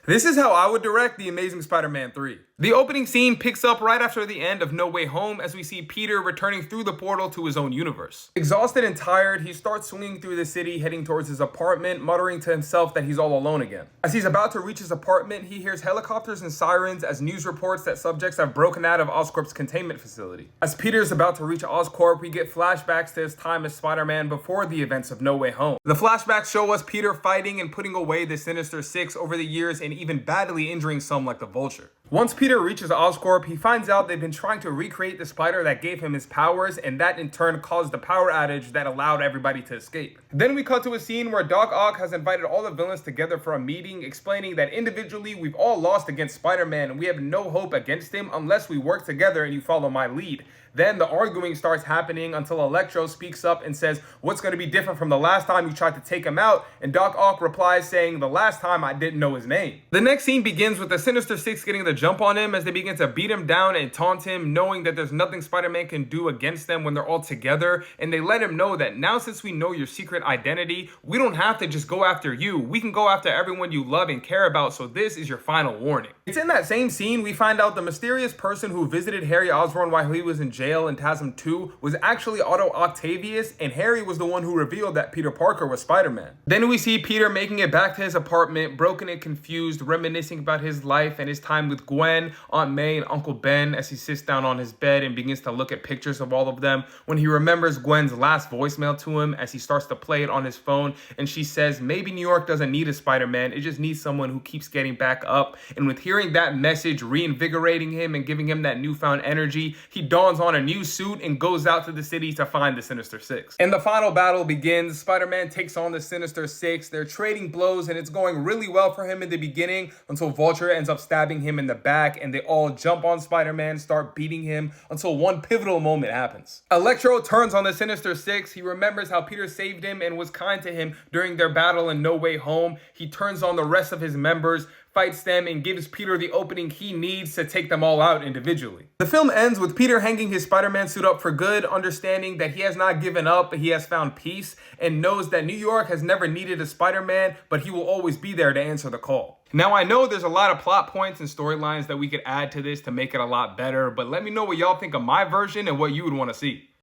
This is how I would direct The Amazing Spider-Man 3. The opening scene picks up right after the end of No Way Home as we see Peter returning through the portal to his own universe. Exhausted and tired, he starts swinging through the city heading towards his apartment, muttering to himself that he's all alone again. As he's about to reach his apartment, he hears helicopters and sirens as news reports that subjects have broken out of Oscorp's containment facility. As Peter is about to reach Oscorp, we get flashbacks to his time as Spider-Man before the events of No Way Home. The flashbacks show us Peter fighting and putting away the Sinister Six over the years and even badly injuring some like the Vulture. Once Peter reaches Oscorp, he finds out they've been trying to recreate the spider that gave him his powers, and that in turn caused the power outage that allowed everybody to escape. Then we cut to a scene where Doc Ock has invited all the villains together for a meeting, explaining that individually we've all lost against Spider-Man and we have no hope against him unless we work together and you follow my lead. Then the arguing starts happening until Electro speaks up and says, "What's going to be different from the last time you tried to take him out?" And Doc Ock replies saying, "The last time I didn't know his name." The next scene begins with the Sinister Six getting the jump on him as they begin to beat him down and taunt him, knowing that there's nothing Spider-Man can do against them when they're all together. And they let him know that now, since we know your secret identity, we don't have to just go after you. We can go after everyone you love and care about, so this is your final warning. It's in that same scene we find out the mysterious person who visited Harry Osborn while he was in jail in TASM 2 was actually Otto Octavius, and Harry was the one who revealed that Peter Parker was Spider-Man. Then we see Peter making it back to his apartment, broken and confused, reminiscing about his life and his time with Gwen, Aunt May, and Uncle Ben as he sits down on his bed and begins to look at pictures of all of them when he remembers Gwen's last voicemail to him as he starts to play it on his phone, and she says maybe New York doesn't need a Spider-Man, it just needs someone who keeps getting back up. And with hearing that message reinvigorating him and giving him that newfound energy, he dons on a new suit and goes out to the city to find the Sinister Six. And the final battle begins. Spider-Man takes on the Sinister Six. They're trading blows and it's going really well for him in the beginning until Vulture ends up stabbing him in the back and they all jump on Spider-Man, start beating him until one pivotal moment happens. Electro turns on the Sinister Six. He remembers how Peter saved him and was kind to him during their battle in No Way Home. He turns on the rest of his members, fights them, and gives Peter the opening he needs to take them all out individually. The film ends with Peter hanging his Spider-Man suit up for good, understanding that he has not given up, but he has found peace, and knows that New York has never needed a Spider-Man, but he will always be there to answer the call. Now, I know there's a lot of plot points and storylines that we could add to this to make it a lot better, but let me know what y'all think of my version and what you would want to see.